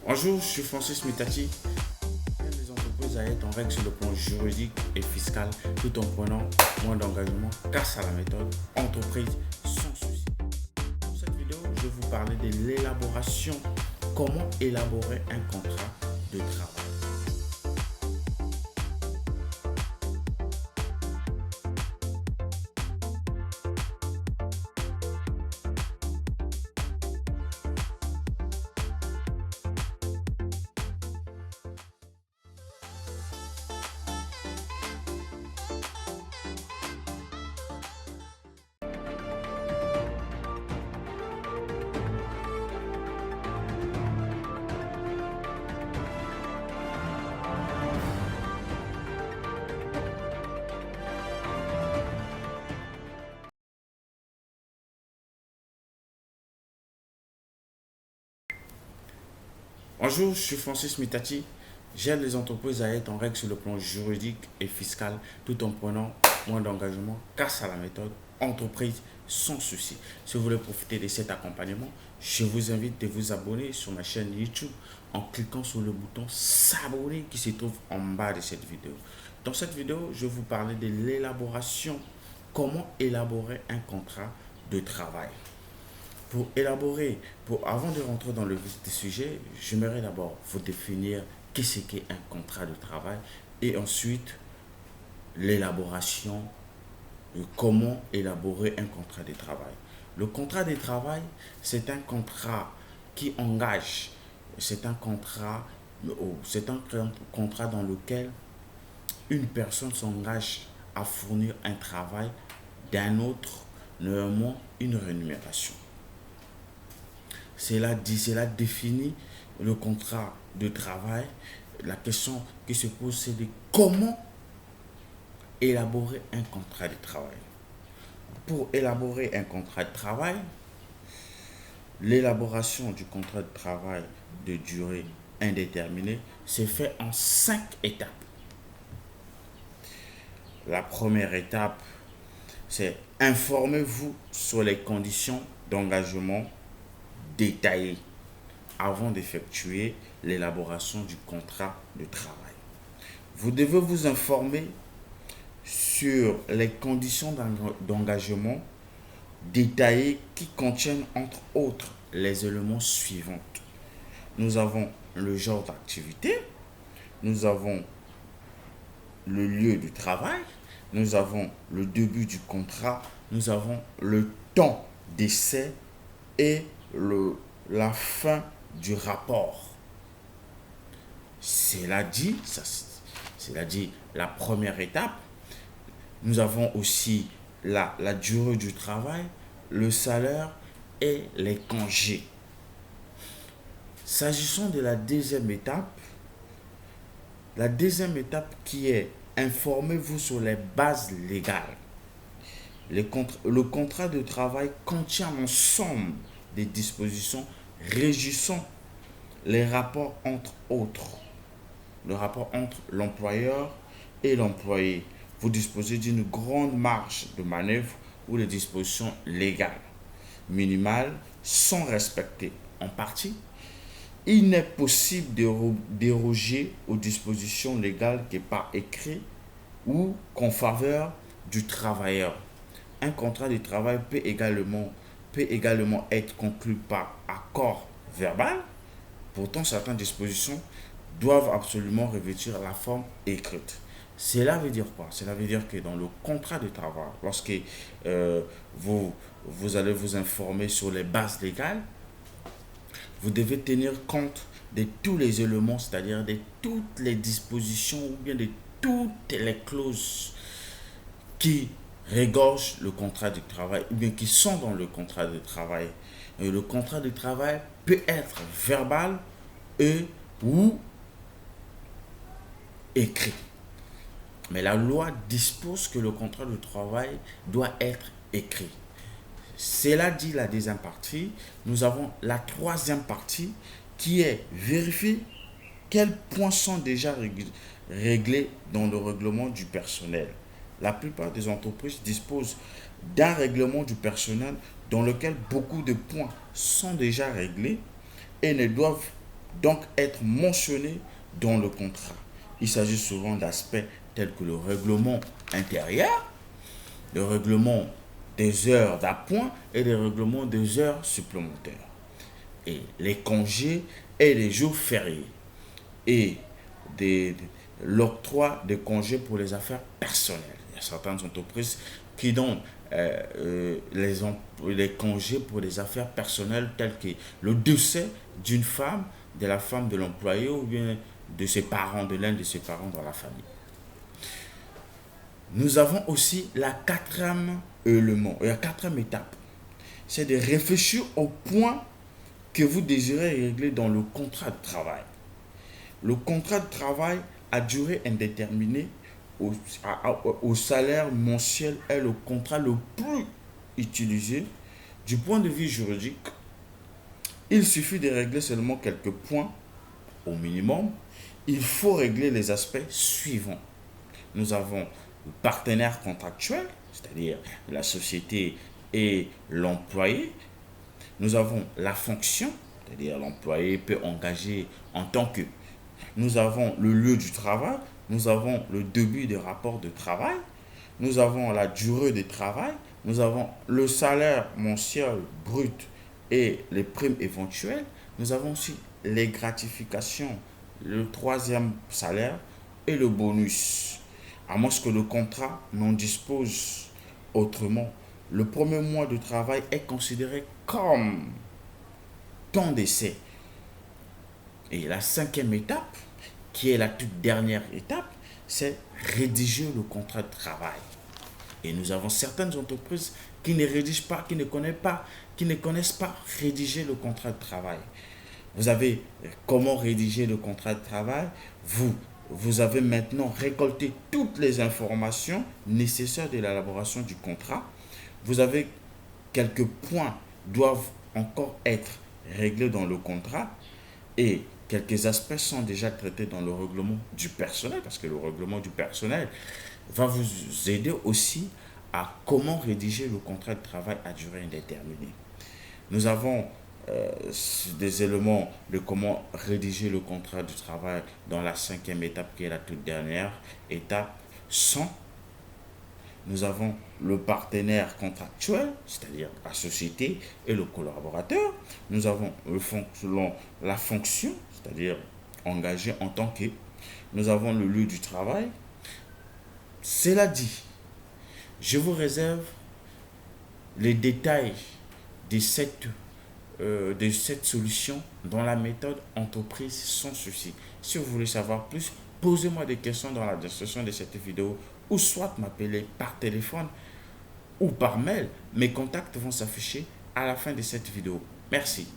Bonjour, je suis Francis Mitati. Les entreprises à être en règle sur le plan juridique et fiscal tout en prenant moins d'engagement grâce à la méthode entreprise sans souci. Dans cette vidéo, je vais vous parler de l'élaboration, comment élaborer un contrat de travail. Bonjour, je suis Francis Mitati. J'aide les entreprises à être en règle sur le plan juridique et fiscal tout en prenant moins d'engagement grâce à la méthode entreprise sans souci. Si vous voulez profiter de cet accompagnement, je vous invite de vous abonner sur ma chaîne YouTube en cliquant sur le bouton s'abonner qui se trouve en bas de cette vidéo. Dans cette vidéo, je vais vous parler de l'élaboration, comment élaborer un contrat de travail. Avant de rentrer dans le vif du sujet, j'aimerais d'abord vous définir qu'est-ce qu'est un contrat de travail et ensuite l'élaboration de comment élaborer un contrat de travail. Le contrat de travail, c'est un contrat qui engage, c'est un contrat dans lequel une personne s'engage à fournir un travail d'un autre, néanmoins une rémunération. Cela définit le contrat de travail. La question qui se pose, c'est de comment élaborer un contrat de travail. Pour élaborer un contrat de travail, l'élaboration du contrat de travail de durée indéterminée se fait en 5 étapes. La première étape, c'est informez-vous sur les conditions d'engagement détaillées avant d'effectuer l'élaboration du contrat de travail. Vous devez vous informer sur les conditions d'engagement détaillées qui contiennent entre autres les éléments suivants. Nous avons le genre d'activité, nous avons le lieu du travail, nous avons le début du contrat, nous avons le temps d'essai et la fin du rapport. Cela dit la première étape. Nous avons aussi la durée du travail, le salaire et les congés. S'agissant de la deuxième étape qui est informez-vous sur les bases légales. Le contrat de travail contient l'ensemble des dispositions régissant les rapports entre autres. Le rapport entre l'employeur et l'employé. Vous disposez d'une grande marge de manœuvre où les dispositions légales minimales sont respectées en partie. Il n'est possible de déroger aux dispositions légales que par écrit ou qu'en faveur du travailleur. Un contrat de travail peut également être conclu par accord verbal. Pourtant, certaines dispositions doivent absolument revêtir la forme écrite. Cela veut dire quoi? Cela veut dire que dans le contrat de travail, lorsque vous allez vous informer sur les bases légales, vous devez tenir compte de tous les éléments, c'est-à-dire de toutes les dispositions ou bien de toutes les clauses qui regorgent le contrat de travail ou bien qui sont dans le contrat de travail. Et le contrat de travail peut être verbal ou écrit. Mais la loi dispose que le contrat de travail doit être écrit. Cela dit la deuxième partie. Nous avons la troisième partie qui est vérifier quels points sont déjà réglés dans le règlement du personnel. La plupart des entreprises disposent d'un règlement du personnel dans lequel beaucoup de points sont déjà réglés et ne doivent donc être mentionné dans le contrat. Il s'agit souvent d'aspects tels que le règlement intérieur, le règlement des heures d'appoint et le règlement des heures supplémentaires, et les congés et les jours fériés, et des, l'octroi de congés pour les affaires personnelles. Il y a certaines entreprises qui donnent les congés pour les affaires personnelles telles que le décès d'une femme, de la femme de l'employé ou bien de ses parents, de l'un de ses parents dans la famille. Nous avons aussi la quatrième élément, la quatrième étape, c'est de réfléchir au point que vous désirez régler dans le contrat de travail. Le contrat de travail à durée indéterminée au salaire mensuel est le contrat le plus utilisé du point de vue juridique. Il suffit de régler seulement quelques points au minimum. Il faut régler les aspects suivants. Nous avons le partenaire contractuel, c'est-à-dire la société et l'employé. Nous avons la fonction, c'est-à-dire l'employé peut engager en tant que. Nous avons le lieu du travail, nous avons le début des rapports de travail, nous avons la durée de travail, nous avons le salaire mensuel brut et les primes éventuelles, nous avons aussi les gratifications, le troisième salaire et le bonus. À moins que le contrat n'en dispose autrement, le premier mois de travail est considéré comme temps d'essai. Et la cinquième étape, qui est la toute dernière étape, c'est rédiger le contrat de travail. Et nous avons certaines entreprises qui ne rédigent pas, qui ne connaissent pas rédiger le contrat de travail. Vous avez comment rédiger le contrat de travail. Vous avez maintenant récolté toutes les informations nécessaires de l'élaboration du contrat. Vous avez quelques points doivent encore être réglés dans le contrat et quelques aspects sont déjà traités dans le règlement du personnel, parce que le règlement du personnel va vous aider aussi à comment rédiger le contrat de travail à durée indéterminée. Nous avons des éléments de comment rédiger le contrat de travail dans la cinquième étape qui est la toute dernière étape sans. Nous avons le partenaire contractuel, c'est-à-dire la société et le collaborateur. Nous avons la fonction, c'est-à-dire engagé en tant que. Nous avons le lieu du travail. Cela dit, je vous réserve les détails de cette solution dans la méthode entreprise sans souci. Si vous voulez savoir plus, posez-moi des questions dans la description de cette vidéo ou soit m'appeler par téléphone ou par mail. Mes contacts vont s'afficher à la fin de cette vidéo. Merci.